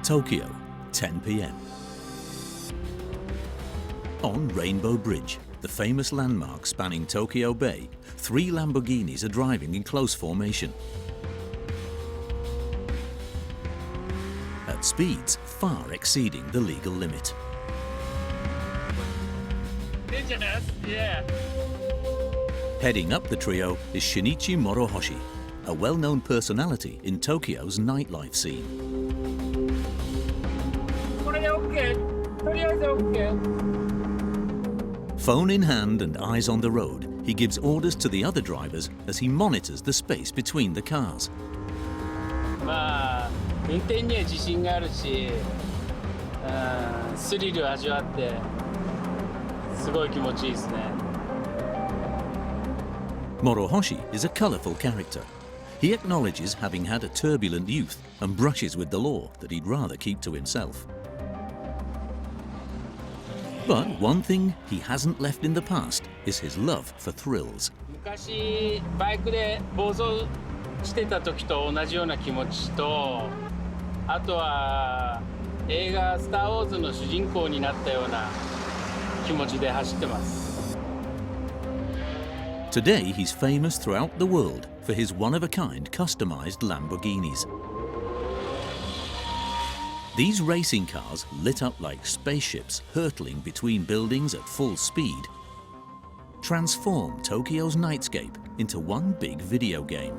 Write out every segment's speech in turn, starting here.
Tokyo, 10 p.m. On Rainbow Bridge, the famous landmark spanning Tokyo Bay, 3 Lamborghinis are driving in close formation. At speeds far exceeding the legal limit. Dangerous? Yeah. Heading up the trio is Shinichi Morohoshi, a well-known personality in Tokyo's nightlife scene. Phone in hand and eyes on the road, he gives orders to the other drivers as he monitors the space between the cars. まあ、運転には自信があるし、スリルを味わって、すごい気持ちいいですね。Morohoshi is a colourful character. He acknowledges having had a turbulent youth and brushes with the law that he'd rather keep to himself. But one thing he hasn't left in the past is his love for thrills. 昔バイクで暴走してた時と同じような気持ちと、あとは映画スター・ウォーズの主人公になったような気持ちで走ってます。Today he's famous throughout the world for his one-of-a-kind customized Lamborghinis. These racing cars, lit up like spaceships hurtling between buildings at full speed, transform Tokyo's nightscape into one big video game.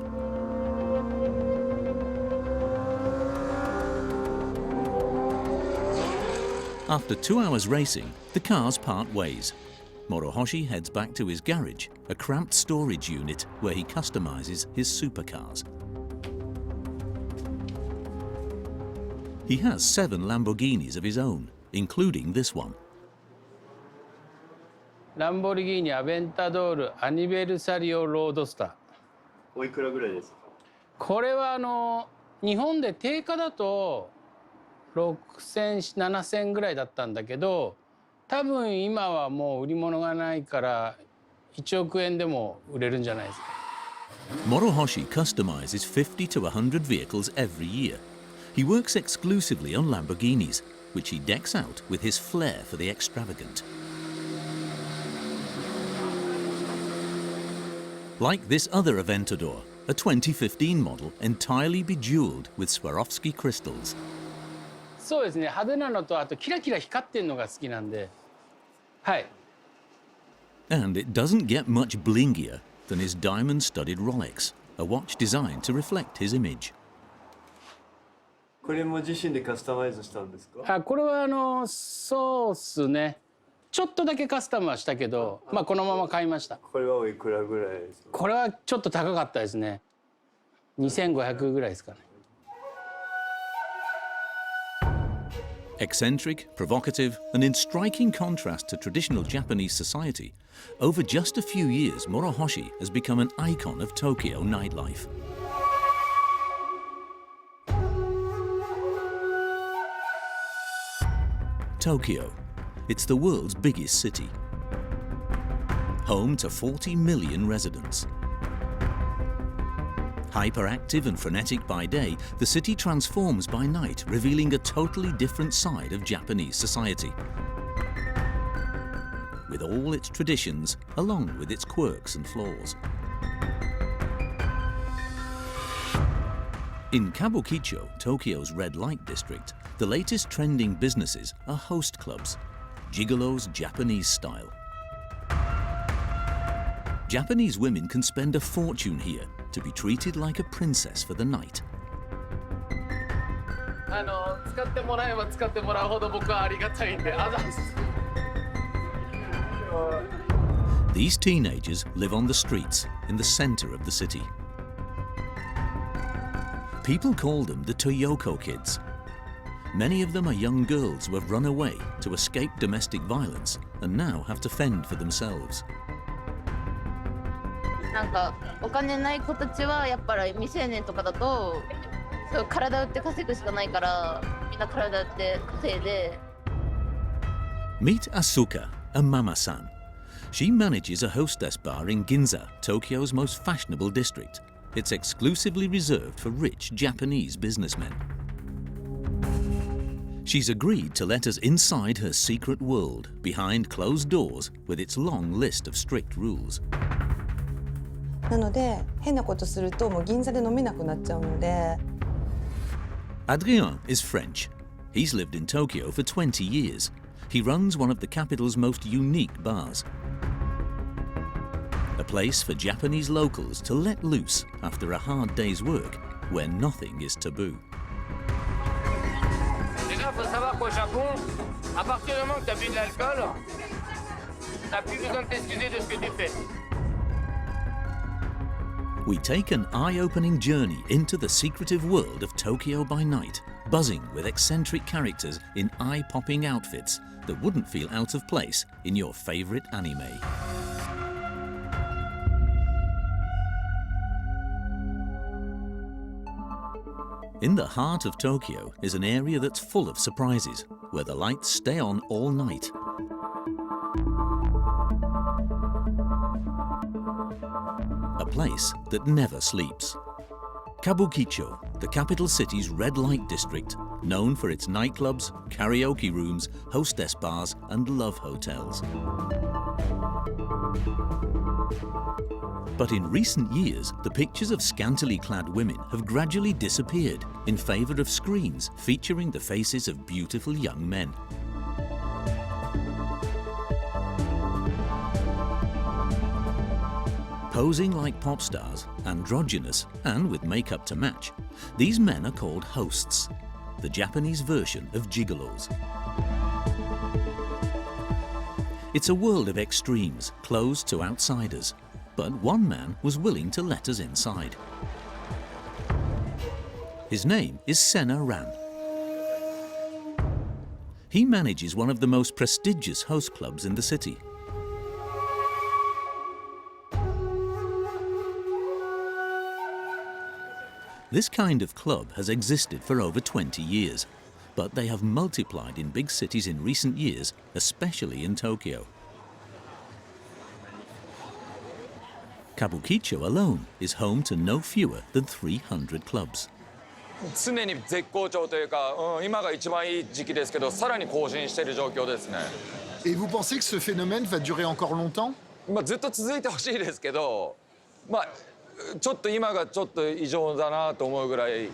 After 2 hours racing, the cars part ways. Morohoshi heads back to his garage, a cramped storage unit where he customizes his supercars. He has 7 Lamborghinis of his own, including this one. ランボルギーニアベンタドールアニベルサリオロードスター。おいくらぐらいですか？これは日本で定価だと6000、7000ぐらいだったんだけど、多分今はもう売り物がないから1億円でも売れるんじゃないですか。Morohoshi customizes 50 to 100 vehicles every year. He works exclusively on Lamborghinis, which he decks out with his flair for the extravagant. Like this other Aventador, a 2015 model entirely bejeweled with Swarovski crystals. そうですね、派手なのとあとキラキラ光ってるのが好きなんで、はい。And it doesn't get much blingier than his diamond-studded Rolex, a watch designed to reflect his image. これも自身でカスタマイズしたんですか？これはそうっすね。ちょっとだけカスタムはしたけど、まあこのまま買いました。これはおいくらぐらいですか？これはちょっと高かったですね。2500ぐらいですかね。Eccentric, provocative, and in striking contrast to traditional Japanese society, over just a few years, Morohoshi has become an icon of Tokyo nightlife. Tokyo, it's the world's biggest city, home to 40 million residents. Hyperactive and frenetic by day, the city transforms by night, revealing a totally different side of Japanese society. With all its traditions, along with its quirks and flaws. In Kabukicho, Tokyo's red light district, the latest trending businesses are host clubs, gigolos Japanese style. Japanese women can spend a fortune here to be treated like a princess for the night. 使ってもらえば使ってもらうほど僕はありがたいんで、あざっす。These teenagers live on the streets in the center of the city. People call them the Toyoko kids. Many of them are young girls who have run away to escape domestic violence and now have to fend for themselves. なんかお金ない子たちはやっぱり未成年とかだとそう体売って稼ぐしかないからみんな体売って稼いで。Meet Asuka, a mama-san. She manages a hostess bar in Ginza, Tokyo's most fashionable district. It's exclusively reserved for rich Japanese businessmen. She's agreed to let us inside her secret world, behind closed doors, with its long list of strict rules. なので変なことするともう銀座で飲めなくなっちゃうので。Adrien is French. He's lived in Tokyo for 20 years. He runs one of the capital's most unique bars. A place for Japanese locals to let loose after a hard day's work, where nothing is taboo. Déjà, faut savoir qu'au Japon, à partir du moment que tu as bu de l'alcool, tu n'as plus besoin de t'excuser de ce que tu fais. We take an eye-opening journey into the secretive world of Tokyo by night, buzzing with eccentric characters in eye-popping outfits that wouldn't feel out of place in your favorite anime. In the heart of Tokyo is an area that's full of surprises, where the lights stay on all night. A place that never sleeps. Kabukicho, the capital city's red light district, known for its nightclubs, karaoke rooms, hostess bars and love hotels. But in recent years, the pictures of scantily clad women have gradually disappeared in favor of screens featuring the faces of beautiful young men. Posing like pop stars, androgynous and with makeup to match, these men are called hosts, the Japanese version of gigolos. It's a world of extremes, closed to outsiders, but one man was willing to let us inside. His name is Senna Ran. He manages one of the most prestigious host clubs in the city. This kind of club has existed for over 20 years, but they have multiplied in big cities in recent years, especially in Tokyo. Kabukicho alone is home to no fewer than 300 clubs. 常に絶好調というか、今が一番いい時期ですけど、さらに更新している状況ですね。Et vous pensez que ce phénomène va durer encore longtemps? ずっと続いてほしいですけど、ちょっと今がちょっと異常だなと思うぐらい。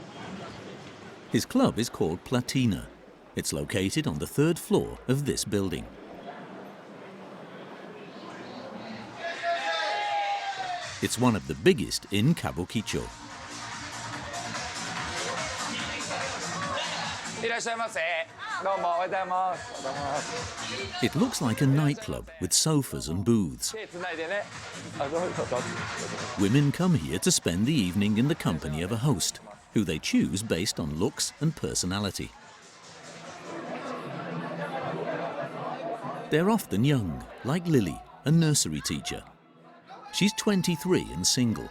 His club is called Platina. It's located on the 3rd floor of this building. It's one of the biggest in Kabukicho. いらっしゃいませ。どうもおはようございます。It looks like a nightclub with sofas and booths. 手つないでね。どうぞ。Women come here to spend the evening in the company of a host, who they choose based on looks and personality. They're often young, like Lily, a nursery teacher. She's 23 and single.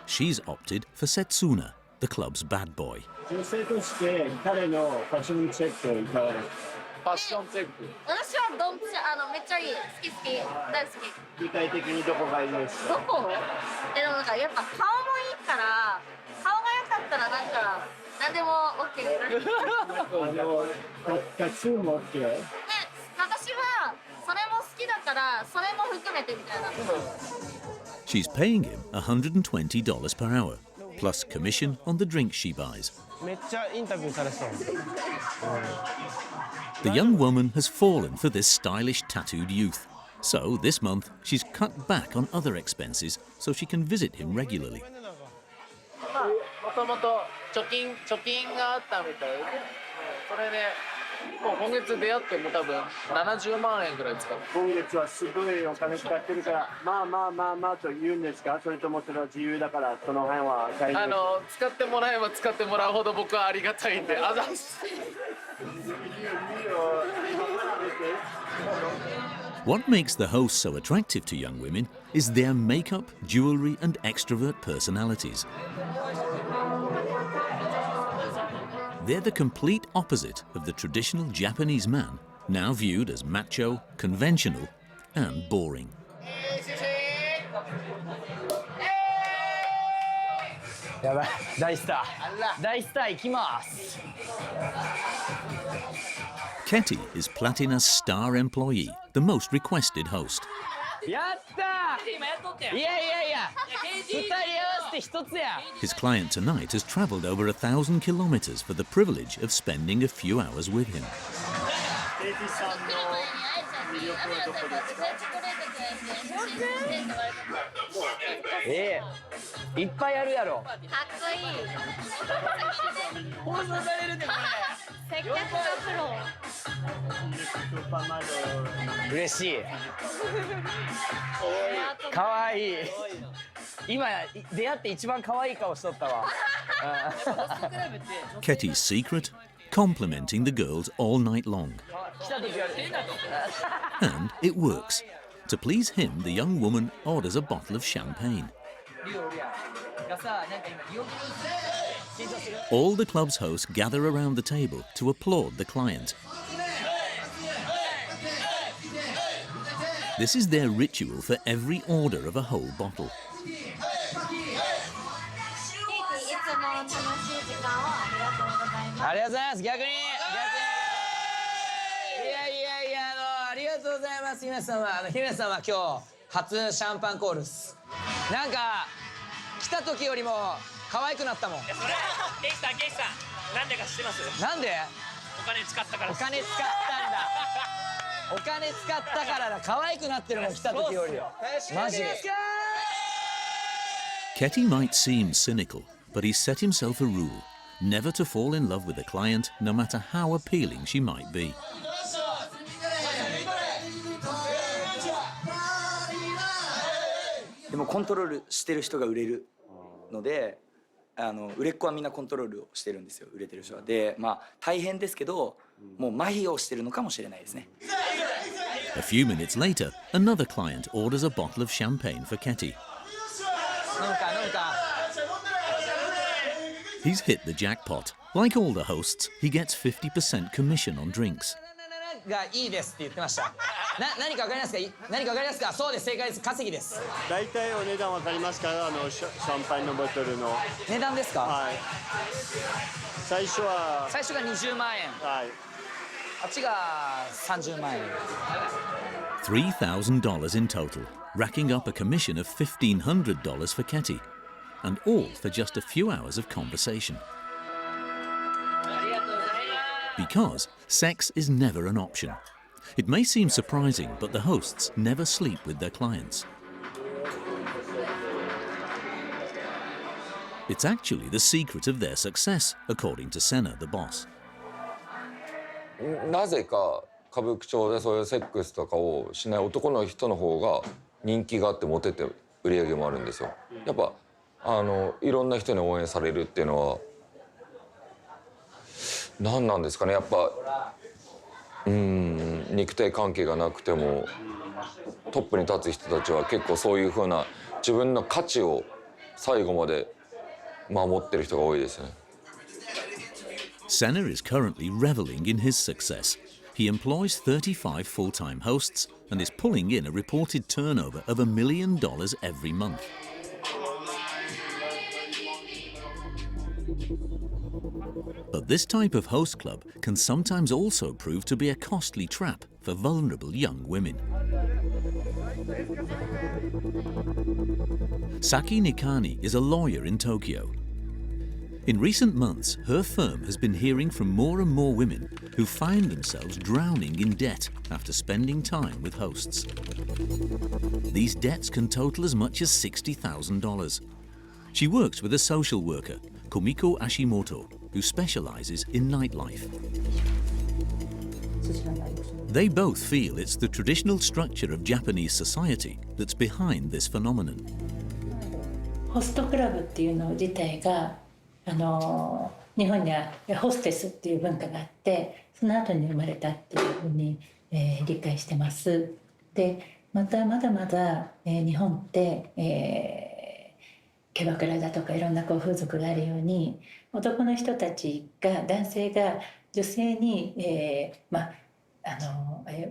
She's opted for Setsuna, the club's bad boy. 女性として彼のファッションチェックいかがですか？ファッションチェック。私はドンピシャめっちゃいい好き大好き。具体的にどこがいいですか？どこ？でもなんかやっぱ顔もいいから顔が良かったらなんか何でも OK タトゥーも OK？ で私はそれも好きだからそれも含めてみたいな。She's paying him $120 per hour, plus commission on the drinks she buys. めっちゃインタビューされそう。The young woman has fallen for this stylish tattooed youth. So this month, she's cut back on other expenses so she can visit him regularly. もともと貯金があったみたいで、それでもう今月出会っても多分70万円ぐらい使って。今月はすごいお金使ってるからまあと言うんですか？それともそれは自由だからその辺は大丈夫？使ってもらえば使ってもらうほど僕はありがたいんで、あざっす。What makes the hosts so attractive to young women is their makeup, jewelry, and extrovert personalities. They're the complete opposite of the traditional Japanese man, now viewed as macho, conventional, and boring. やばい、大スター。大スター行きます。Ketty is Platina's star employee, the most requested host. やったー。いやいやいや、2人合わせて1つや。 His client tonight has travelled over 1,000 kilometres for the privilege of spending a few hours with him. ケイティさんの魅力はどこですか？いっぱいあるやろ。かっこいい。放送されるってこ接客がプロ。れ。嬉しい。かわいい。今出会って一番可愛い顔しとったわ。Ketty's secret? Complimenting the girls all night long. And it works. To please him, the young woman orders a bottle of champagne. All the club's hosts gather around the table to applaud the client. This is their ritual for every order of a whole bottle. ありがとうございます。逆に。いやいやいや、ありがとうございます。姫様、姫様今日初シャンパンコールっす。なんか来た時よりも可愛くなったもん。それケイさんなんでか知ってます？なんで？お金使ったから。お金使ったんだ。お金使ったからだ。可愛くなってるもん、来た時より。マジで。Ketty might seem cynical, but he's set himself a rule: never to fall in love with a client, no matter how appealing she might be. でもコントロールしてる人が売れるので、売れっ子はみんなコントロールをしてるんですよ、売れてる人は。で、まあ大変ですけど、もう麻痺をしてるのかもしれないですね。A few minutes later, another client orders a bottle of champagne for Ketty. He's hit the jackpot. Like all the hosts, he gets 50% commission on drinks. がいいですって言ってました。何かわかりますか？何かわかりますか？そうです、正解です。稼ぎです。大体お値段わかりますか？シャンパンのボトルの値段ですか？はい。最初が20万円。はい。あっちが30万円。$3,000 in total, racking up a commission of $1,500 for Ketty, and all for just a few hours of conversation. Because sex is never an option. It may seem surprising, but the hosts never sleep with their clients. It's actually the secret of their success, according to Senna, the boss. なぜか歌舞伎町でそういうセックスとかをしない男の人の方が人気があってモテて売り上げもあるんですよ。やっぱいろんな人に応援されるっていうのは何なんですかね。やっぱ肉体関係がなくてもトップに立つ人たちは結構そういう風な自分の価値を最後まで守ってる人が多いですね。Senna is currently reveling in his success. He employs 35 full-time hosts and is pulling in a reported turnover of $1 million every month. But this type of host club can sometimes also prove to be a costly trap for vulnerable young women. Saki Nikani is a lawyer in Tokyo. In recent months, her firm has been hearing from more and more women who find themselves drowning in debt after spending time with hosts. These debts can total as much as $60,000. She works with a social worker, Komiko Ashimoto, who specializes in nightlife. They both feel it's the traditional structure of Japanese society that's behind this phenomenon. ホストクラブっていうの自体が日本にはホステスっていう文化があってその後に生まれたっていうふうに、理解してます。でまだまだ、日本って、キャバクラだとかいろんな風俗があるように男の人たちが男性が女性に、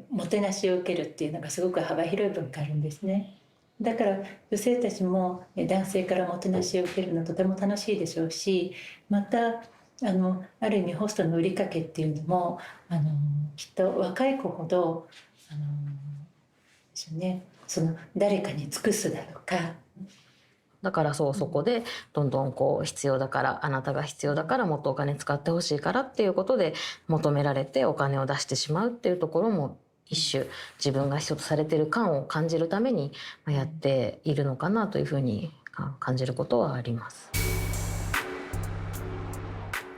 もてなしを受けるっていうのがすごく幅広い文化あるんですね。だから女性たちも男性からもてなしを受けるのはとても楽しいでしょうし、またある意味ホストの売りかけっていうのもきっと若い子ほどですよね、その誰かに尽くすだとか。だからそこでどんどんこう必要だから、あなたが必要だからもっとお金使ってほしいからっていうことで求められてお金を出してしまうっていうところも一種自分が必要とされている感を感じるためにやっているのかなというふうに感じることはあります。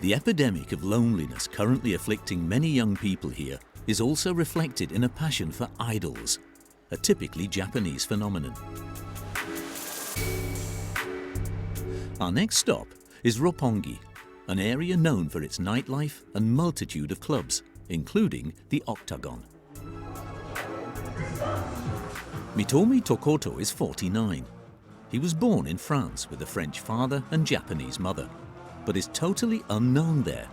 The epidemic of loneliness currently afflicting many young people here is also reflected in a passion for idols, a typically Japanese phenomenon. Our next stop is Roppongi, an area known for its nightlife and multitude of clubs, including the Octagon. Mitomi Tokoto is 49. He was born in France with a French father and Japanese mother, but is totally unknown there.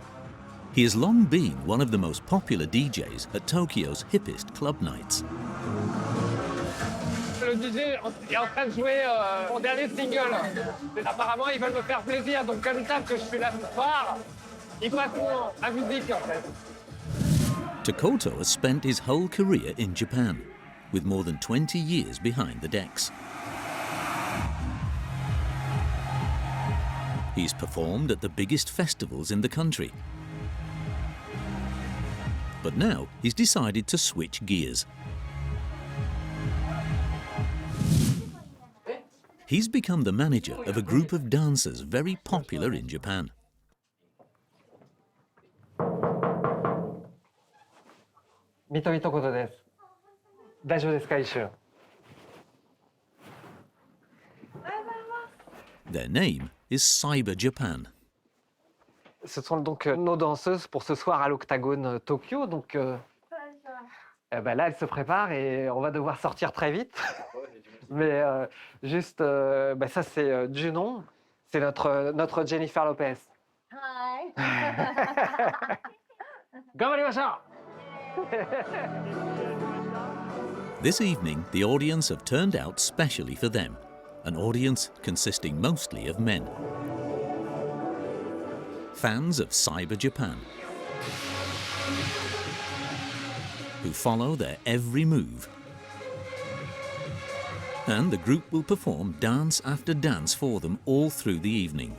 He has long been one of the most popular DJs at Tokyo's hippest club nights. Le DJ est en train de jouer mon dernier single. Apparemment, ils veulent me faire plaisir, donc comme ils savent que je suis là ce soir, ils passent la musique en fait. Tokoto has spent his whole career in Japan, with more than 20 years behind the decks. He's performed at the biggest festivals in the country. But now he's decided to switch gears. He's become the manager of a group of dancers very popular in Japan. Mitomi Tokoto desu. 大丈夫ですか、一瞬。Their name is Cyber Japan. Ce sont donc nos danseuses pour ce soir à l'Octagone Tokyo. Donc là, elles se préparent et on va devoir sortir très vite. Mais juste, ça c'est Junon, c'est notre Jennifer Lopez. Hi. 頑張りましょう This evening, the audience have turned out specially for them, an audience consisting mostly of men. Fans of Cyber Japan, who follow their every move. And the group will perform dance after dance for them all through the evening.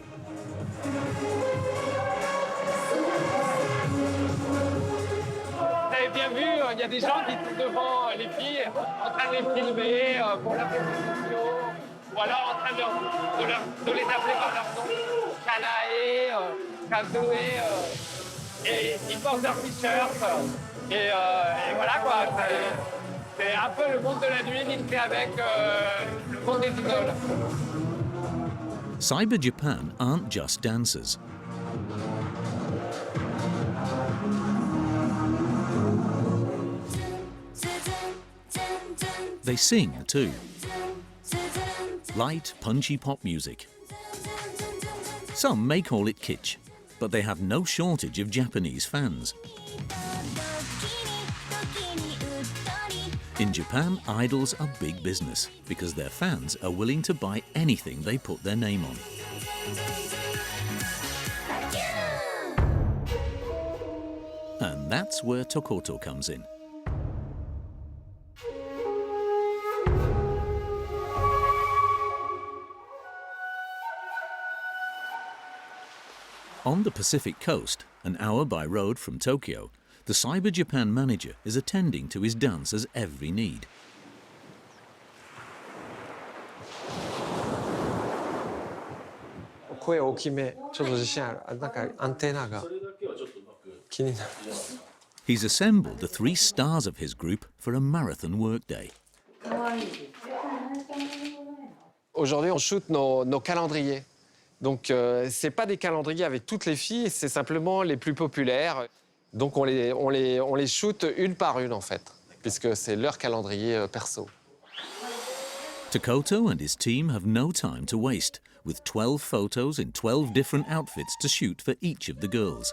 Vous avez bien vu, il y a des gens qui sont devant les filles en train de les filmer pour la promotion, ou alors en train de les appeler par leur nom. Kanae, Kazoé, et ils portent leur t-shirt. Et voilà quoi, c'est un peu le monde de la nuit mixé avec le monde des idoles. Cyber Japan aren't just dancers. They sing too. Light, punchy pop music. Some may call it kitsch, but they have no shortage of Japanese fans. In Japan, idols are big business because their fans are willing to buy anything they put their name on. And that's where Tokoto comes in. On the Pacific coast, an hour by road from Tokyo, the Cyber Japan manager is attending to his dancers' every need. He's assembled the 3 stars of his group for a marathon workday. Aujourd'hui, on shoot nos calendriers. Donc, c'est pas des calendriers avec toutes les filles, c'est simplement les plus populaires. Donc, on les shoot une par une, en fait, puisque c'est leur calendrier perso. Tokoto and his team have no time to waste, with 12 photos in 12 different outfits to shoot for each of the girls.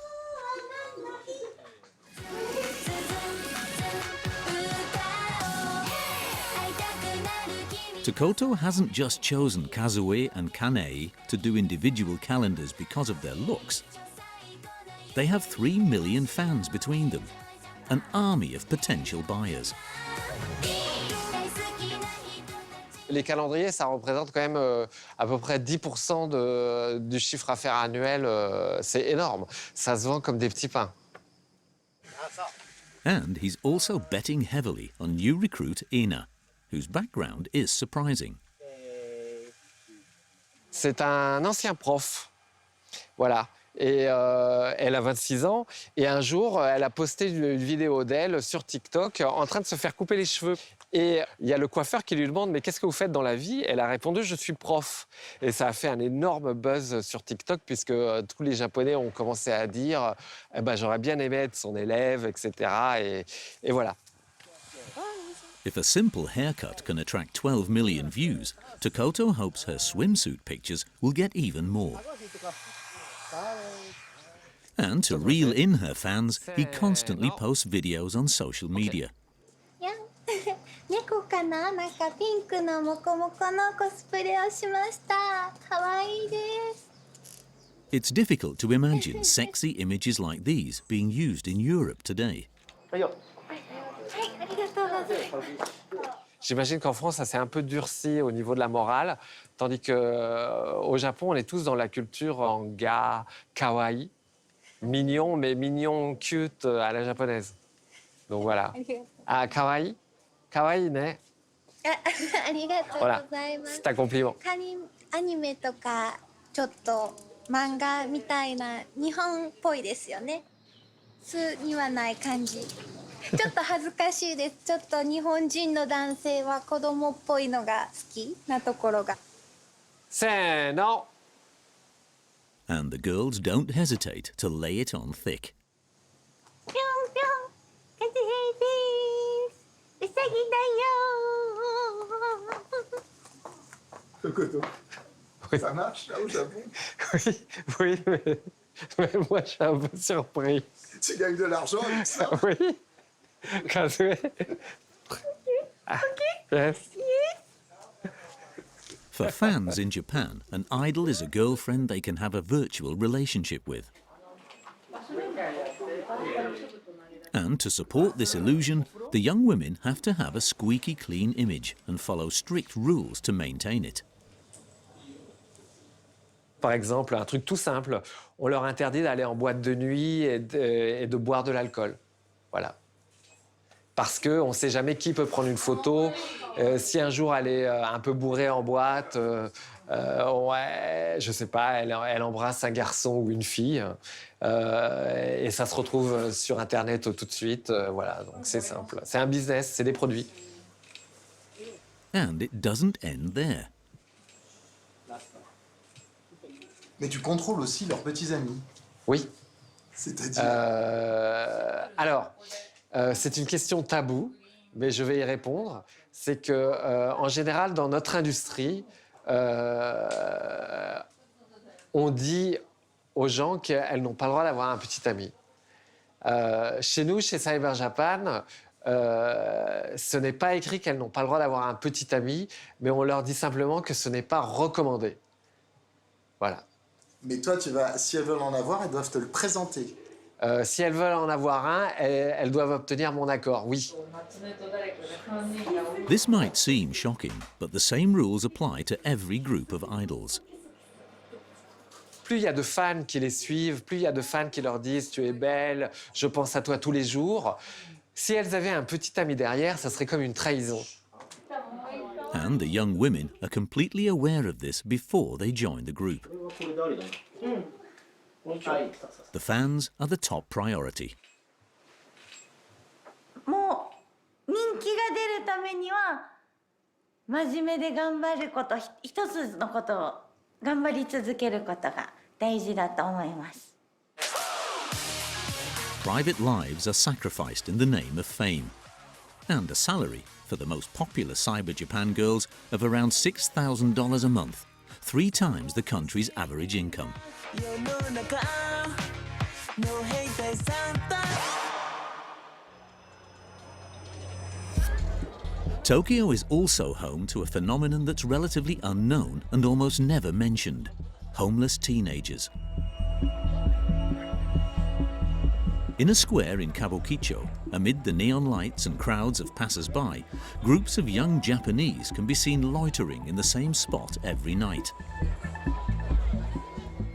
Tokoto hasn't just chosen Kazue and Kanei to do individual calendars because of their looks. They have 3 million fans between them, an army of potential buyers. Les calendriers, ça représente quand même à peu près 10% du chiffre d'affaires annuel. C'est énorme. Ça se vend comme des petits pains. And he's also betting heavily on new recruit Ina, whose background is surprising. C'est un ancien prof. Voilà. Et elle a 26 ans. Et un jour, elle a posté une vidéo d'elle sur TikTok en train de se faire couper les cheveux. Et il y a le coiffeur qui lui demande « Mais qu'est-ce que vous faites dans la vie ?» Elle a répondu « Je suis prof ». Et ça a fait un énorme buzz sur TikTok puisque tous les Japonais ont commencé à dire eh ben, « J'aurais bien aimé être son élève, etc. » Et voilà. If a simple haircut can attract 12 million views, Tokoto hopes her swimsuit pictures will get even more. And to reel in her fans, he constantly posts videos on social media. 猫かな、なんかピンクのモコモコのコスプレをしました。可愛いです。 It's difficult to imagine sexy images like these being used in Europe today. J'imagine qu'en France, ça s'est un peu durci au niveau de la morale, tandis qu'au Japon, on est tous dans la culture en ga, kawaii, mignon, mais mignon, cute à la japonaise. Donc voilà. Ah, kawaii? Kawaii, ne? ありがとうございます。C'est un compliment. アニメとかちょっと漫画みたいな日本っぽいですよね。普通にはない感じ。ちょっと恥ずかしいです。ちょっと日本人の男性は子供っぽいのが好きなところが。せーの。And the girls don't hesitate to lay it on thick. ぴょんぴょん、カズヘイです。うさぎだよ。Ça marche là au Japon? Oui, mais moi je suis un peu surpris. Tu gagnes de l'argent avec ça? Oui. Kazue. Yes. For fans in Japan, an idol is a girlfriend they can have a virtual relationship with. And to support this illusion, the young women have to have a squeaky clean image and follow strict rules to maintain it. Par exemple, un truc tout simple, on leur interdit d'aller en boîte de nuit et de boire de l'alcool. Voilà. Parce qu'on ne sait jamais qui peut prendre une photo. Si un jour elle est un peu bourrée en boîte, ouais, je sais pas, elle embrasse un garçon ou une fille, et ça se retrouve sur Internet tout de suite. Voilà, donc c'est simple. C'est un business, c'est des produits. And it doesn't end there. Mais tu contrôles aussi leurs petits amis. Oui. C'est-à-dire Alors, c'est une question taboue, mais je vais y répondre. C'est que, en général, dans notre industrie, on dit aux gens qu'elles n'ont pas le droit d'avoir un petit ami. Chez nous, chez Cyber Japan, ce n'est pas écrit qu'elles n'ont pas le droit d'avoir un petit ami, mais on leur dit simplement que ce n'est pas recommandé. Voilà. Mais toi, si elles veulent en avoir, elles doivent te le présenter. Si elles veulent en avoir un, elles doivent obtenir mon accord, oui. This might seem shocking, but the same rules apply to every group of idols. Plus il y a de fans qui les suivent, plus il y a de fans qui leur disent « Tu es belle, je pense à toi tous les jours ». Si elles avaient un petit ami derrière, ça serait comme une trahison. And the young women are completely aware of this before they join the group. The fans are the top priority. もう人気が出るためには真面目で頑張ること、一つのことを頑張り続けることが大事だと思います。Private lives are sacrificed in the name of fame. And a salary for the most popular Cyber Japan girls of around $6,000 a month, 3 times the country's average income. Tokyo is also home to a phenomenon that's relatively unknown and almost never mentioned: homeless teenagers. In a square in Kabukicho, amid the neon lights and crowds of passers-by, groups of young Japanese can be seen loitering in the same spot every night.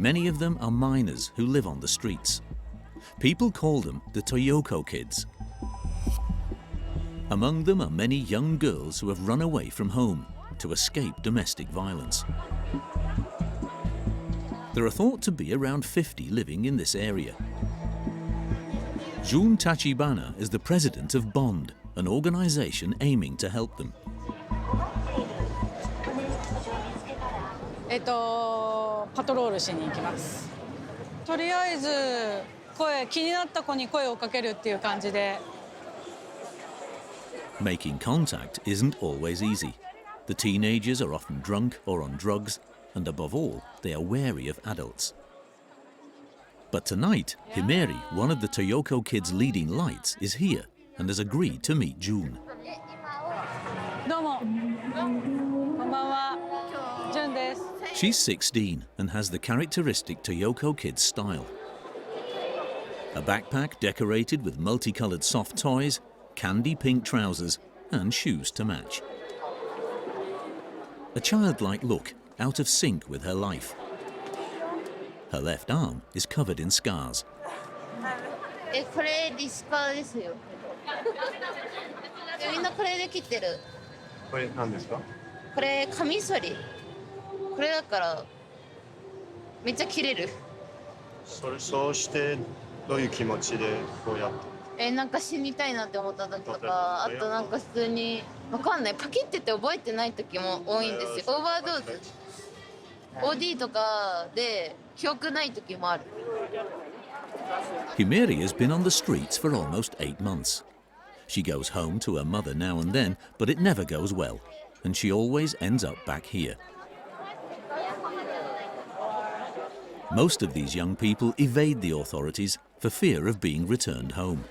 Many of them are minors who live on the streets. People call them the Toyoko kids. Among them are many young girls who have run away from home to escape domestic violence. There are thought to be around 50 living in this area. Jun Tachibana is the president of BOND, an organization aiming to help them. パトロールしに行きます。とりあえず気になった子に声をかけるっていう感じで。Making contact isn't always easy. The teenagers are often drunk or on drugs, and above all, they are wary of adults. But tonight, Himeri, one of the Toyoko kids' leading lights, is here and has agreed to meet June. どうも。こんばんは。ジュンです。She's 16 and has the characteristic Toyoko kid's style. A backpack decorated with multicolored soft toys, candy pink trousers, and shoes to match. A childlike look, out of sync with her life. Her left arm is covered in scars. これリスカーですよ。みんなこれで切ってる。これ何ですか？これカミソリ。これだからめっちゃ切れる。そうしてどういう気持ちでこうやって？なんか死にたいなって思った時とか、あとなんか普通にわかんない、パキってて覚えてない時も多いんですよ。オーバードーズ、OD とかで記憶ない時もある。Himeri has been on the streets for almost 8 months. She goes home to her mother now and then, but it never goes well, and she always ends up back here. Most of these young people evade the authorities for fear of being returned home.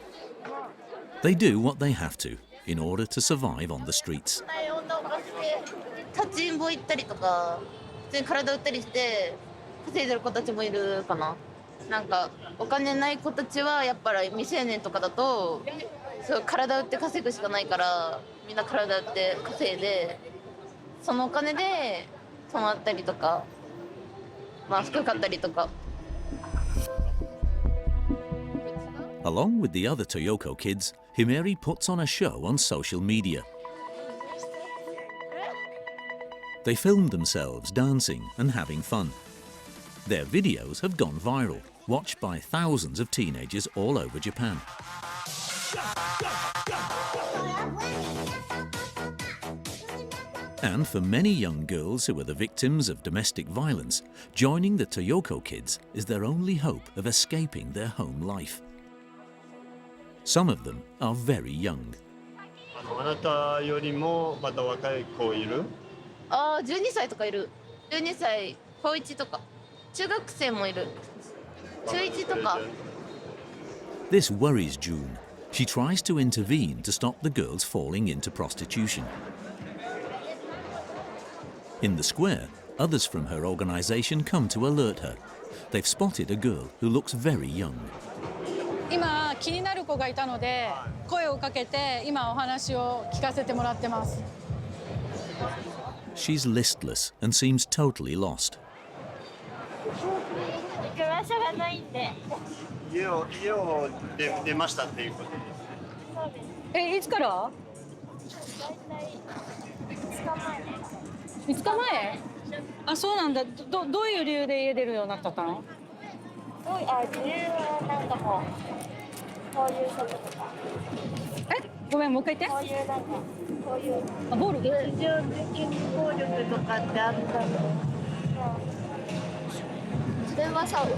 They do what they have to in order to survive on the streets. 立ちんぼ行ったりとか、普通に体売ったりして稼いでる子たちもいるかな。なんかお金ない子たちはやっぱり未成年とかだと、そう体売って稼ぐしかないから、みんな体売って稼いで、そのお金で泊まったりとか、まあ服買ったりとか。Along with the other Toyoko kids, Himeri puts on a show on social media. They filmed themselves dancing and having fun. Their videos have gone viral, watched by thousands of teenagers all over Japan. And for many young girls who are the victims of domestic violence, joining the Toyoko kids is their only hope of escaping their home life. Some of them are very young. あなたよりもまた若い子いる？ああ、12歳とかいる。12歳、高1とか。中学生もいる。中1とか。This worries June. She tries to intervene to stop the girls falling into prostitution. In the square, others from her organization come to alert her. They've spotted a girl who looks very young. 今気になる子がいたので声をかけて今お話を聞かせてもらってます。She's listless and seems totally lost. 行く場所がないんで。家を出ましたっていうことです。いつから？5日前？あ、そうなんだ。どういう理由で家出るようになっちゃったの？理由はなんかもうこういうこととか。ごめん、もう一回言って。こういうなんかこういう。暴力？日常的に暴力とかってあったの？それはさ、お父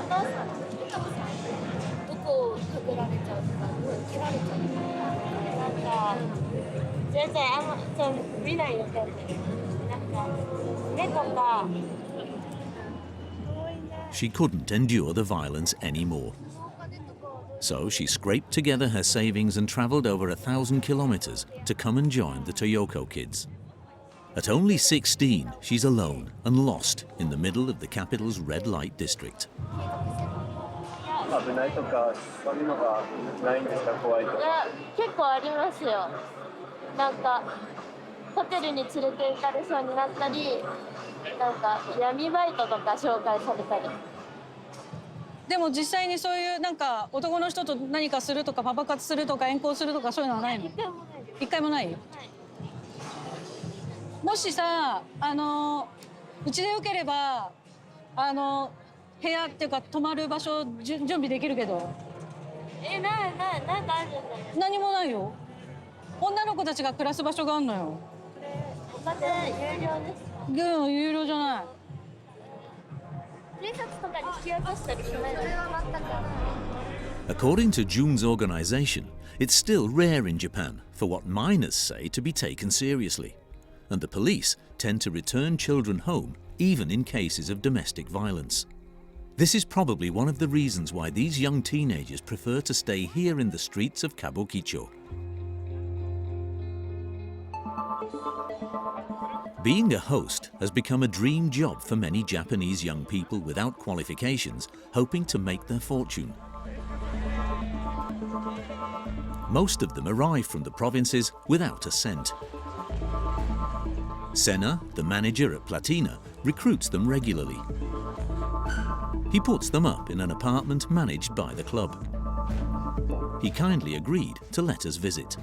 さん、どこを隠られちゃうとか、切られちゃうとか。なんか全然見ないよってなんか目とか。She couldn't endure the violence anymore. So she scraped together her savings and travelled over 1,000 kilometres to come and join the Toyoko kids. At only 16, she's alone and lost in the middle of the capital's red light district. 危ないとかそういうのがないんですか？怖いとか。いや、結構ありますよ。なんかホテルに連れて行かれそうになったり、なんか闇バイトとか紹介されたり。でも実際にそういうなんか男の人と何かするとかパパ活するとか遠行するとかそういうのはないの？一回もない。もしさ、うちでよければ部屋っていうか泊まる場所準備できるけど。なんかあるんだよ。何もないよ。女の子たちが暮らす場所があるのよ。お金有料ですか？有料じゃない。警察とかに引き渡したりしないの？それは全くない。According to Jun's organization, it's still rare in Japan for what minors say to be taken seriously, and the police tend to return children home even in cases of domestic violence. This is probably one of the reasons why these young teenagers prefer to stay here in the streets of Kabukicho. Being a host has become a dream job for many Japanese young people without qualifications hoping to make their fortune. Most of them arrive from the provinces without a cent. Senna, the manager at Platina, recruits them regularly. He puts them up in an apartment managed by the club. He kindly agreed to let us visit.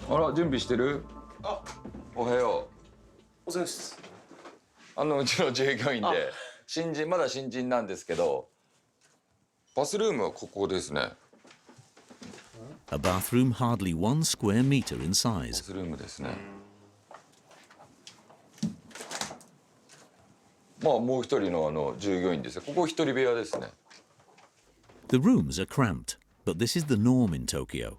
Hello, 準備してる？おはよう。お疲れ様です。うちの従業員でまだ新人なんですけど、バスルームはここですね。A bathroom hardly 1 square meter in size. バスルームですね。まあもう一人の従業員ですね。ここ一人部屋ですね。The rooms are cramped, but this is the norm in Tokyo.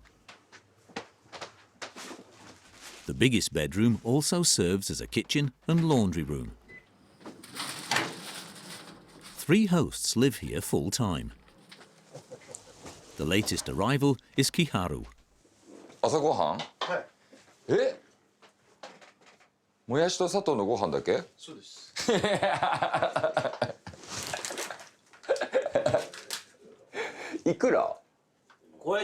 The biggest bedroom also serves as a kitchen and laundry room. 3 hosts live here full time. The latest arrival is Kiharu. 朝ごはん？はい。もやしと砂糖のご飯だけ？そうです。いくら？これ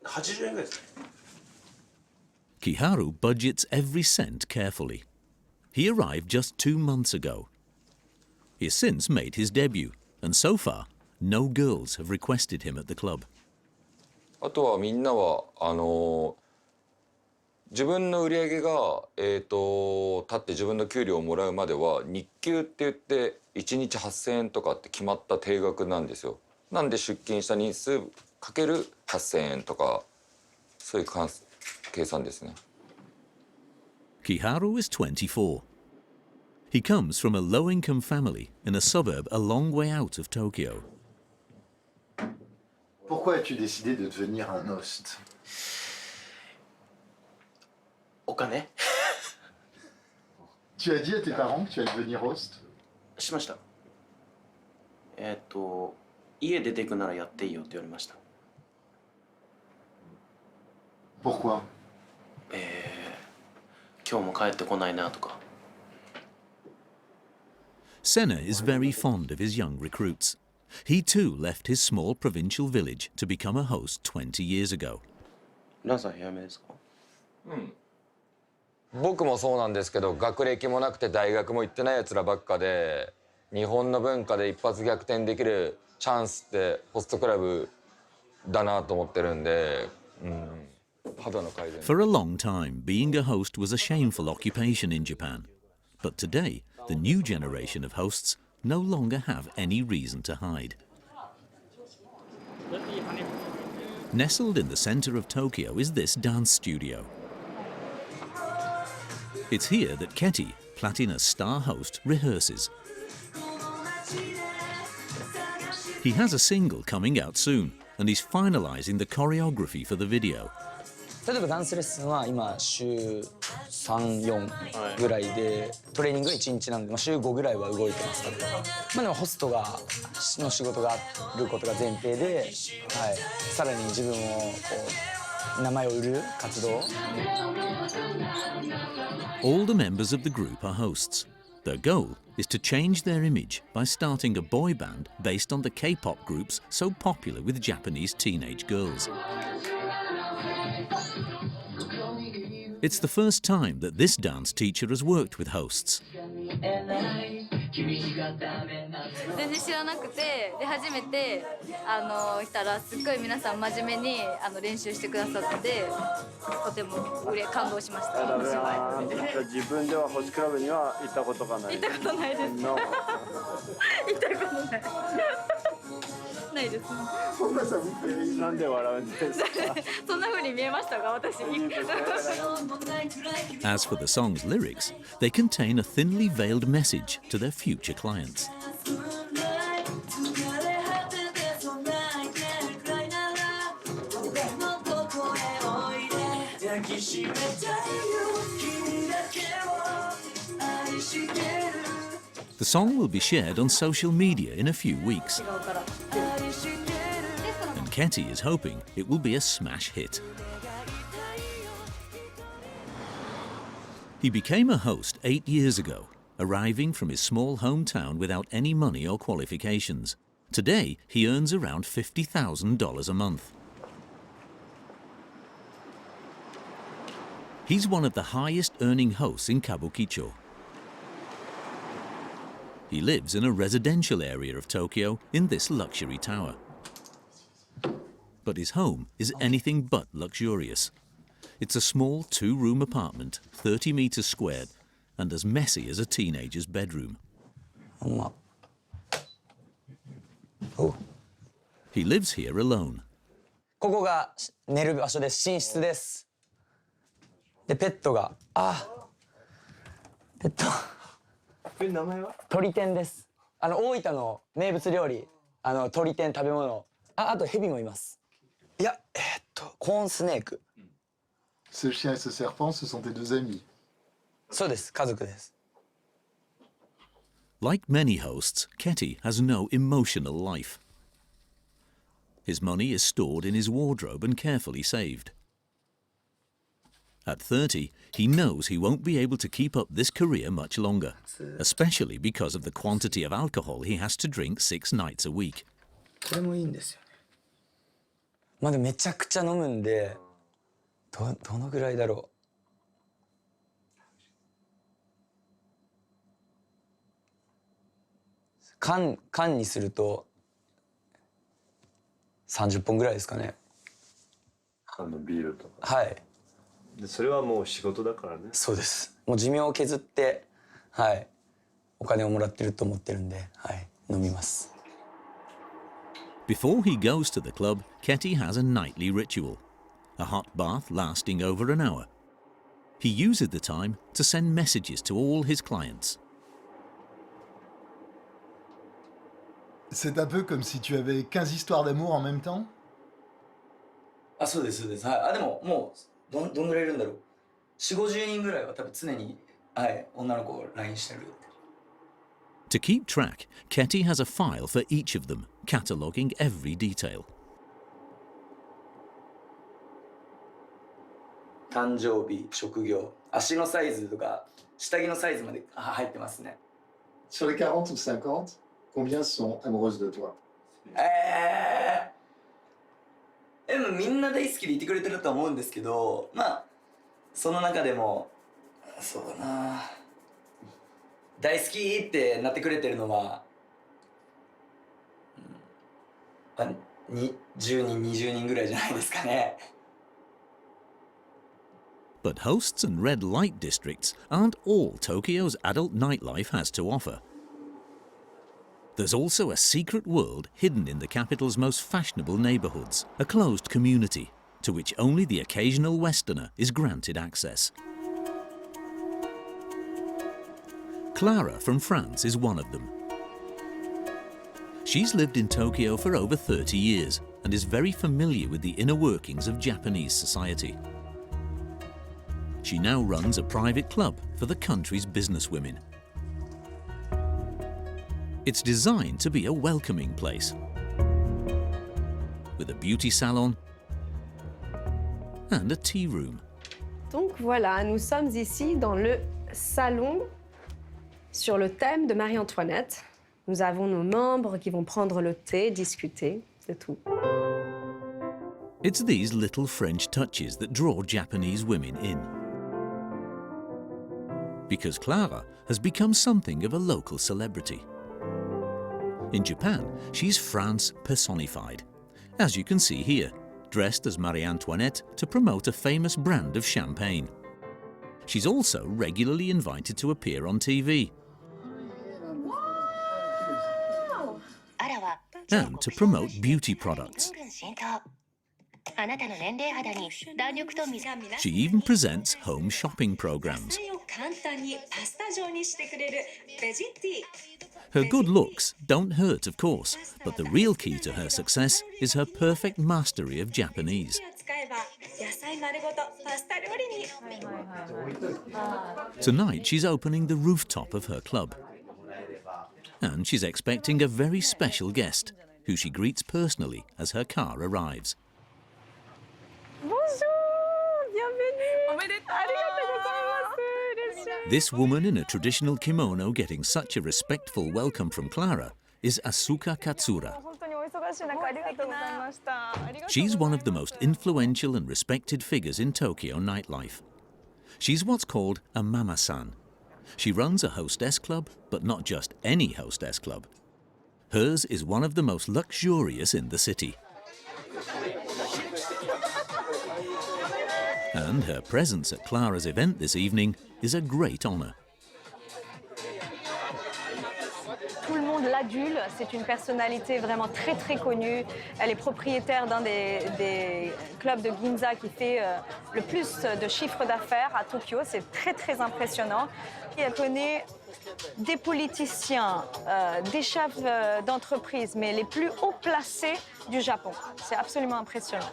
80円ぐらいですね。Kiharu budgets every cent carefully. He arrived just 2 months ago. He has since made his debut, and so far, no girls have requested him at the club. あとはみんなは自分の売り上げが立って自分の給料をもらうまでは日給って言って1日8,000円とかって決まった定額なんですよ。なんで出勤した日数かける8,000円とかそういう計算ですね。Kiharu is 24. He comes from a low-income family in a suburb a long way out of Tokyo. Pourquoi as-tu décidé de devenir un host? お金？ Tu as dit à tes parents que tu allais devenir host? しました。家出ていくならやっていいよって言われました。Pourquoi? 今日も帰ってこないなとか。Senna is very fond of his young recruits. He too left his small provincial village to become a host 20 years ago. 皆さん早めですか？うん。僕もそうなんですけど、学歴もなくて大学も行ってないやつらばっかで、日本の文化で一発逆転できるチャンスってホストクラブだなと思ってるんで、肌の改善。For a long time, being a host was a shameful occupation in Japan. But today, the new generation of hosts no longer have any reason to hide. Nestled in the center of Tokyo is this dance studio. It's here that Keti, Platina's star host, rehearses. He has a single coming out soon, and he's finalizing the choreography for the video. 例えばダンスレッスンは今週3、4ぐらいで、トレーニングが1日なんで、まあ、週5ぐらいは動いてますけど、まあ、でもホストの仕事があることが前提で、はい、さらに自分をこう名前を売る活動。 All the members of the group are hosts. Their goal is to change their image by starting a boy band based on the K-pop groups so popular with Japanese teenage girls. It's the first time that this dance teacher has worked with hosts. 全然知らなくて、で初めて来たらすっごい皆さん真面目に練習してくださって、とても感動しました。自分ではホスクラブには行ったことがない。行ったことないです。行ったことない。ないです。なんで笑うんですか？そんな風に見えましたが、私。As for the song's lyrics, they contain a thinly veiled message to their future clients. The song will be shared on social media in a few weeks. And Ketty is hoping it will be a smash hit. He became a host 8 years ago, arriving from his small hometown without any money or qualifications. Today, he earns around $50,000 a month. He's one of the highest earning hosts in Kabukicho. He lives in a residential area of Tokyo in this luxury tower. But his home is anything but luxurious. It's a small 2-room apartment, 30 meters squared, and as messy as a teenager's bedroom. He lives here alone. ここが寝る場所です。寝室です。で、ペットが、ペット。名前は？鳥天です。大分の名物料理、鳥天食べ物。あとヘビもいます。いや、コーンスネーク。Ce chien et ce serpent, ce sont tes deux amis. そうです、家族です。Like many hosts, Ketty has no emotional life. His money is stored in his wardrobe and carefully saved. At 30, he knows he won't be able to keep up this career much longer, especially because of the quantity of alcohol he has to drink 6 nights a week. これもいいんですよね。まだめちゃくちゃ飲むんで、どのぐらいだろう。缶にすると30本ぐらいですかね。ビールとか。はい。でそれはもう仕事だからね。そうです。もう寿命を削って、はい、お金をもらってると思ってるんで、はい、飲みます。Before he goes to the club, Ketty has a nightly ritual, a hot bath lasting over an hour. He uses the time to send messages to all his clients. C'est un peu comme si tu avais 15 histoires d'amour en même temps? そうです、そうです。はい。でも、もう、どんぐらいいるんだろう。4、50人ぐらいは多分常に、はい、女の子を LINE してる。To keep track, Ketty has a file for each of them, cataloguing every detail. 誕生日、職業、足のサイズとか、下着のサイズまで入ってますね。Sur les 40 ou 50, combien sont amoureuses de toi? でもみんな大好きでいてくれてると思うんですけど、まあその中でもそうだな、大好きってなってくれてるのは、10人20人ぐらいじゃないですかね。But hosts and red light districts aren't all Tokyo's adult nightlife has to offer. There's also a secret world hidden in the capital's most fashionable neighborhoods, a closed community to which only the occasional Westerner is granted access. Clara from France is one of them. She's lived in Tokyo for over 30 years and is very familiar with the inner workings of Japanese society. She now runs a private club for the country's businesswomen. It's designed to be a welcoming place, with a beauty salon and a tea room. Donc voilà, nous sommes ici dans le salon sur le thème de Marie-Antoinette. Nous avons nos membres qui vont prendre le thé, discuter, c'est tout. It's these little French touches that draw Japanese women in. Because Clara has become something of a local celebrity. In Japan, she's France personified, as you can see here, dressed as Marie Antoinette to promote a famous brand of champagne. She's also regularly invited to appear on TV and to promote beauty products. She even presents home shopping programs. Her good looks don't hurt, of course, but the real key to her success is her perfect mastery of Japanese. Tonight she's opening the rooftop of her club. And she's expecting a very special guest, who she greets personally as her car arrives. This woman in a traditional kimono getting such a respectful welcome from Clara is Asuka Katsura. She's one of the most influential and respected figures in Tokyo nightlife. She's what's called a mama-san. She runs a hostess club, but not just any hostess club. Hers is one of the most luxurious in the city. And her presence at Clara's event this evening is a great honor. Tout le monde l'adule, c'est une personnalité vraiment très très connue. Elle est propriétaire d'un des clubs de Ginza qui fait le plus de chiffre d'affaires à Tokyo. C'est très très impressionnant. Et elle connaît des politiciens, des chefs d'entreprise, mais les plus haut placés du Japon. C'est absolument impressionnant.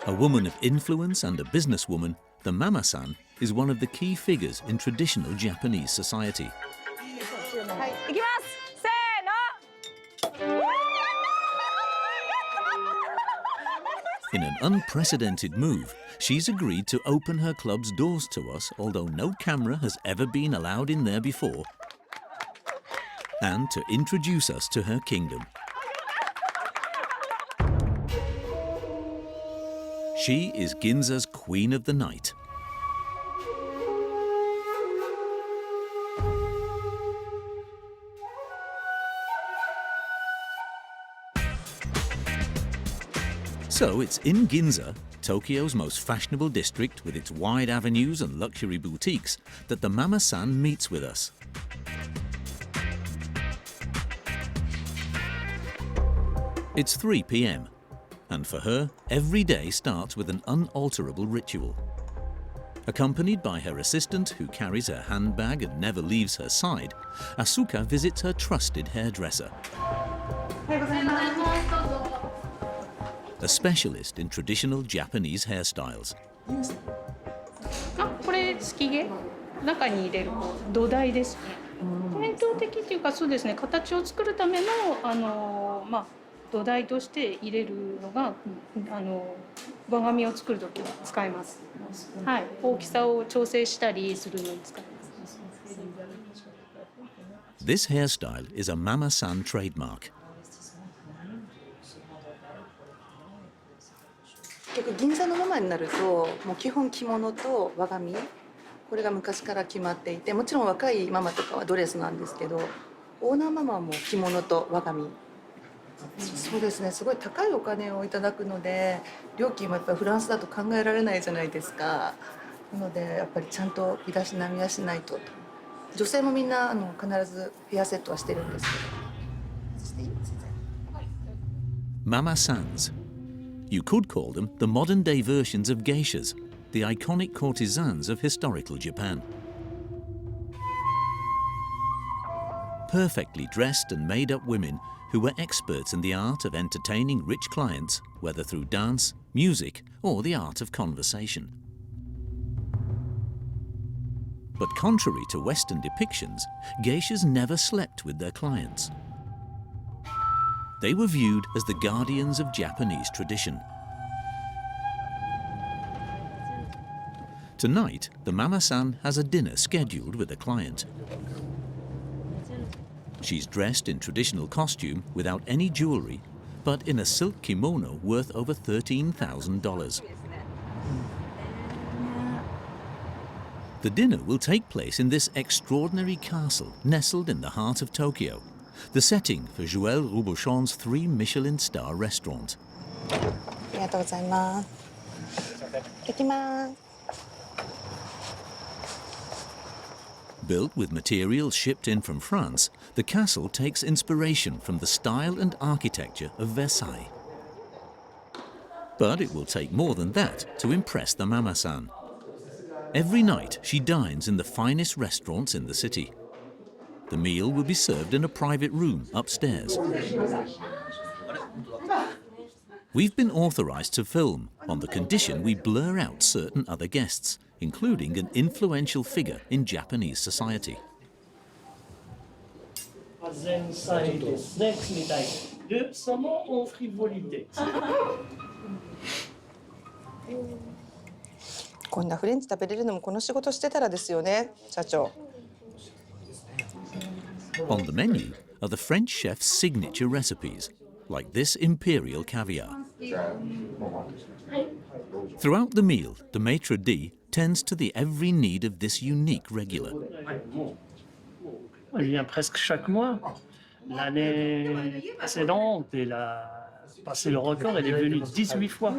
A woman of influence and a businesswoman, the mama-san is one of the key figures in traditional Japanese society. In an unprecedented move, she's agreed to open her club's doors to us, although no camera has ever been allowed in there before, and to introduce us to her kingdom. She is Ginza's Queen of the Night. So it's in Ginza, Tokyo's most fashionable district with its wide avenues and luxury boutiques, that the mama-san meets with us. It's 3 p.m. and for her, every day starts with an unalterable ritual. Accompanied by her assistant, who carries her handbag and never leaves her side, Asuka visits her trusted hairdresser, a specialist in traditional Japanese hairstyles. これすき毛中に入れる土台ですね。伝統的っていうかそうですね、形を作るための土台として入れるのが輪紙を作るときは使います。はい、大きさを調整したりするのに使います。This hairstyle is a mama-san trademark. 銀座のママになるともう基本着物と輪紙これが昔から決まっていて、もちろん若いママとかはドレスなんですけど、オーナーママはもう着物と輪紙。そうですね、すごい高いお金をいただくので料金もやっぱりフランスだと考えられないじゃないですか。なのでやっぱりちゃんと身だしなみはしないと。女性もみんな必ずヘアセットはしてるんですけど。Mama-sans. You could call them the modern-day versions of geishas, the iconic courtesans of historical Japan. perfectly dressed and made-up women who were experts in the art of entertaining rich clients, whether through dance, music, or the art of conversation. But contrary to Western depictions, geishas never slept with their clients. They were viewed as the guardians of Japanese tradition. Tonight, the mama-san has a dinner scheduled with a client. She's dressed in traditional costume without any jewelry, but in a silk kimono worth over $13,000. The dinner will take place in this extraordinary castle nestled in the heart of Tokyo, the setting for Joël Robuchon's 3 Michelin star restaurant. ありがとうございます。行きます。 Built with materials shipped in from France, the castle takes inspiration from the style and architecture of Versailles. But it will take more than that to impress the mama-san. Every night she dines in the finest restaurants in the city. The meal will be served in a private room upstairs. We've been authorized to film on the condition we blur out certain other guests, including an influential figure in Japanese society. 前菜ですね、みたいルソモオフリボリテ。こんなフレンチ食べれるのもこの仕事してたらですよね、社長。On the menu are the French chef's signature recipes, like this imperial caviar. Throughout the meal, the maitre d' tends to the every need of this unique regular. Il vient presque chaque mois. L'année précédente, il a passé le record, il est venu 18 fois.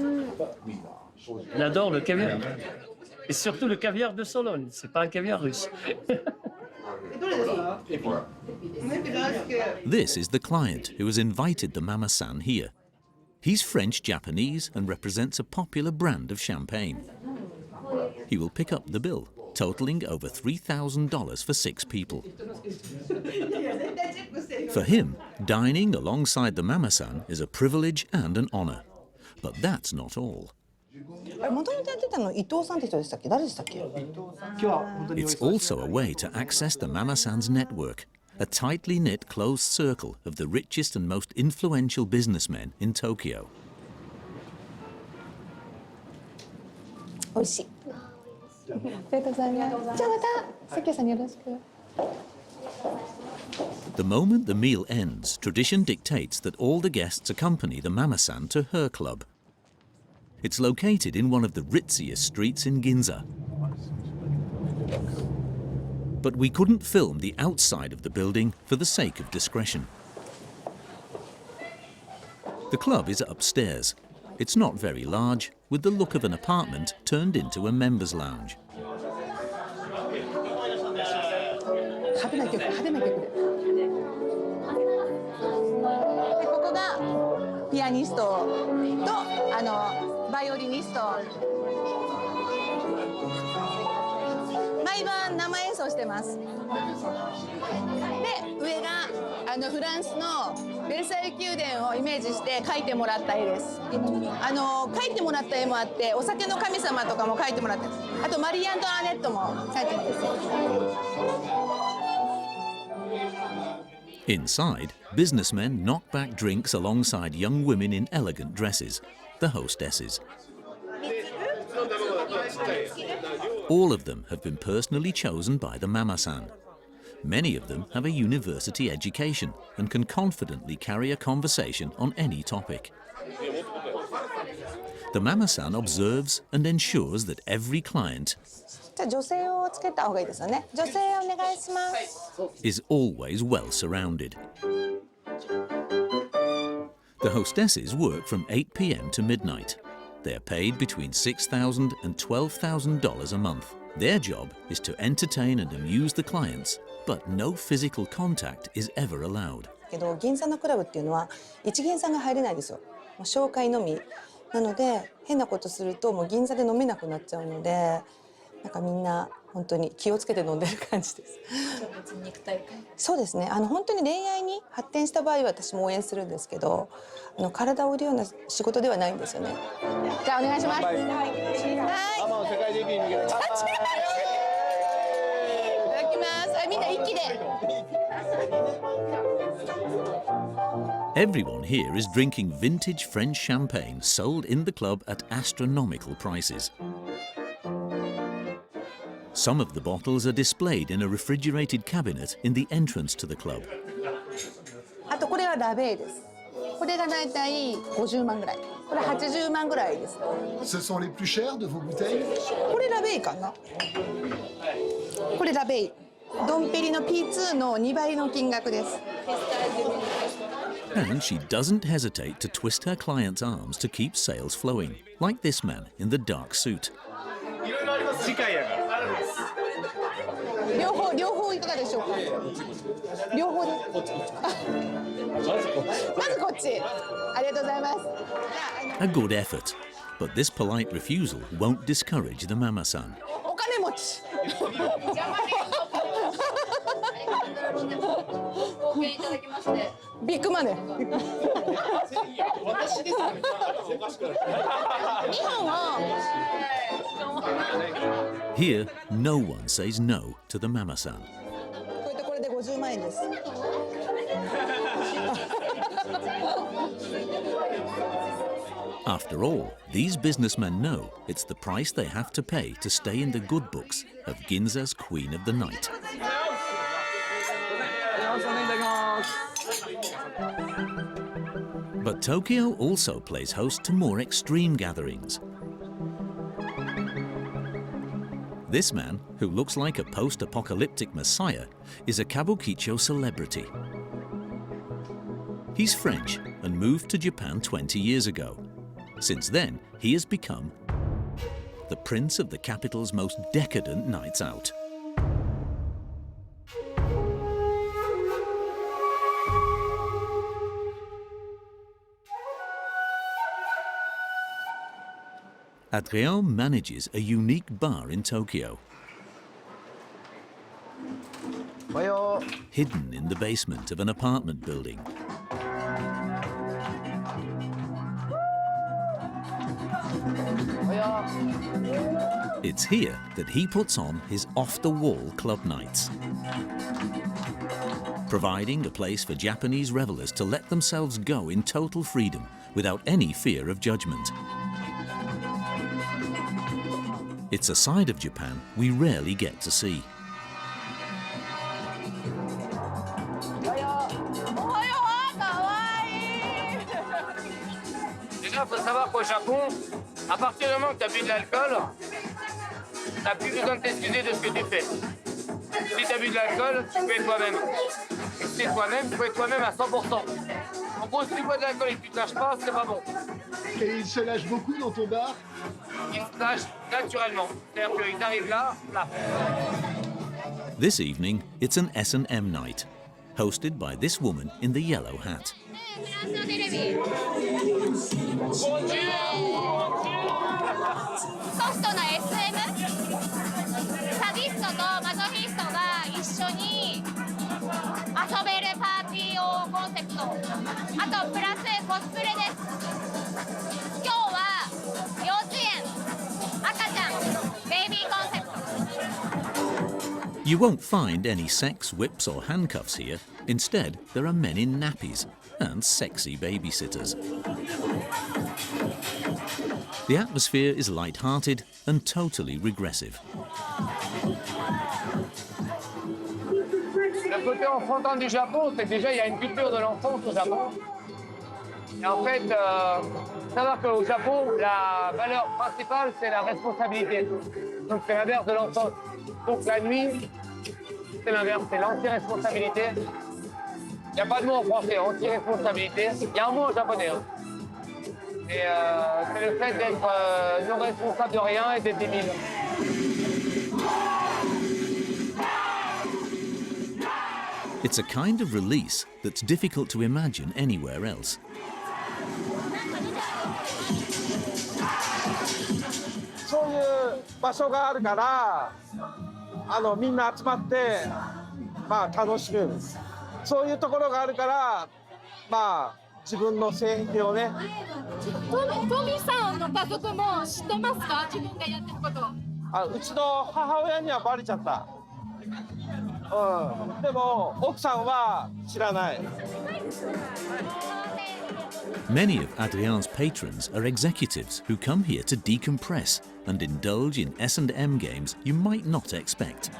Il adore le caviar. Et surtout le caviar de Sologne, c'est pas un caviar russe. This is the client who has invited the mama-san here. He's French-Japanese and represents a popular brand of champagne. He will pick up the bill, totaling over $3,000 for 6 people. For him, dining alongside the mama-san is a privilege and an honor. But that's not all. It's also a way to access the mama-san's network, a tightly knit closed circle of the richest and most influential businessmen in Tokyo. The moment the meal ends, tradition dictates that all the guests accompany the mama-san to her club. It's located in one of the ritziest streets in Ginza. But we couldn't film the outside of the building for the sake of discretion. The club is upstairs. It's not very large, with the look of an apartment turned into a members' lounge. Inside, businessmen knock back drinks alongside young women in elegant dresses, the hostesses. All of them have been personally chosen by the mama-san. Many of them have a university education and can confidently carry a conversation on any topic. The mama-san observes and ensures that every client is always well surrounded. The hostesses work from 8 p.m. to midnight. They're paid between $6,000 and $12,000 a month. Their job is to entertain and amuse the clients, but no physical contact is ever allowed. けど銀座のクラブっていうのは一元さんが入れないですよ。もう紹介のみなので変なことするともう銀座で飲めなくなっちゃうので、なんかみんな本当に気をつけて飲んでる感じです。そうですね。本当に恋愛に発展した場合は私も応援するんですけど、体を売るような仕事ではないんですよね。じゃあお願いします。はい。ママの世界デビューに向けて。いただきます。みんな一気で。Everyone here is drinking vintage French champagne sold in the club at astronomical prices. Some of the bottles are displayed in a refrigerated cabinet in the entrance to the club. あとこれはラベーです。これがだいたい50万ぐらい。これ80万ぐらいです。Ce sont les plus chers de vos bouteilles? これラベーかな。これラベー。ドンペリの P2 の2倍の金額です。And she doesn't hesitate to twist her clients' arms to keep sales flowing, like this man in the dark suit. 両方いかがでしょうか。両方で。まずこっち。ありがとうございます。A good effort, but this polite refusal won't discourage the mama-san. お金持ち。ビッグマネー。日本は。Here, no one says no to the mama-san. これで50万円です。After all, these businessmen know it's the price they have to pay to stay in the good books of Ginza's Queen of the Night. But Tokyo also plays host to more extreme gatherings. This man, who looks like a post-apocalyptic messiah, is a Kabukicho celebrity. He's French and moved to Japan 20 years ago. Since then, he has become the prince of the capital's most decadent nights out. Adrien manages a unique bar in Tokyo. Hidden in the basement of an apartment building. It's here that he puts on his off-the-wall club nights, providing a place for Japanese revelers to let themselves go in total freedom without any fear of judgment. It's a side of Japan we rarely get to see. Déjà, il faut savoir qu'au Japon, à partir du moment que tu as bu de l'alcool, tu n'as plus besoin de t'excuser de ce que tu fais. Si tu as bu de l'alcool, tu peux être toi-même. Et si tu es toi-même, tu peux être toi-même à 100%. En gros, si tu bois de l'alcool et que tu ne te lâches pas, c'est pas bon. Et il se lâche beaucoup dans ton bar? Ils se lâchent naturellement. C'est-à-dire qu'ils arrivent là. This evening, it's an S&M night, hosted by this woman in the yellow hat. ソフトな SM サディストとマゾフィストが一緒に遊べるパーティーをコンセプト、あとプラスコスプレです。今日は幼稚園、赤ちゃん、ベイビーコンセプト。 You won't find any sex whips or handcuffs here. Instead, there are men in nappies and sexy babysitters. The atmosphere is light-hearted and totally regressive. Le côté enfantin du Japon, c'est que déjà il y a une culture de l'enfance au Japon. Et en fait, savoir qu'au Japon, la valeur principale, c'est la responsabilité. Donc c'est l'inverse de l'enfance. Donc la nuit, c'est l'inverse, c'est l'anti-responsabilité. Il n'y a pas de mot en français, anti-responsabilité. Il y a un mot en japonais. Hein. Et c'est le fait d'être non responsable de rien et d'être débile. It's a kind of release that's difficult to imagine anywhere else. そういう場場所があるからみんな集まってまあ楽しむそういうところがあるからまあ自分の性癖をね。トミさんの家族も知ってますか？自分がやってること。うちの母親にはバレちゃった。でも奥さんは知らない。Many of Adrien's patrons are executives who come here to decompress and indulge in S&M games you might not expect.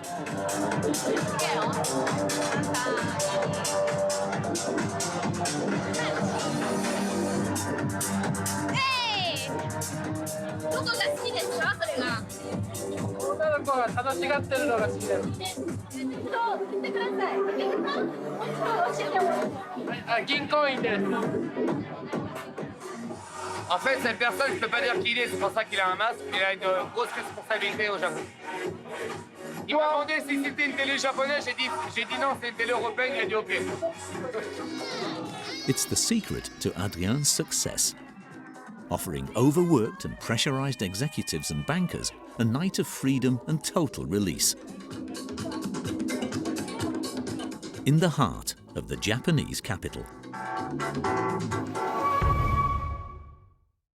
Hey! どこが好きですか？それが。女の子が楽しがってるのが好きです。言ってください。教えてもらって。銀行員です。En fait, cette personne, je ne peux pas dire qui il est, c'est pour ça qu'il a un masque. Il a une grosse responsabilité au Japon. Il m'a demandé si c'était une télé japonaise, j'ai dit non, c'est une télé européenne, il a dit OK. It's the secret to Adrien's success, offering overworked and pressurized executives and bankers a night of freedom and total release. In the heart of the Japanese capital.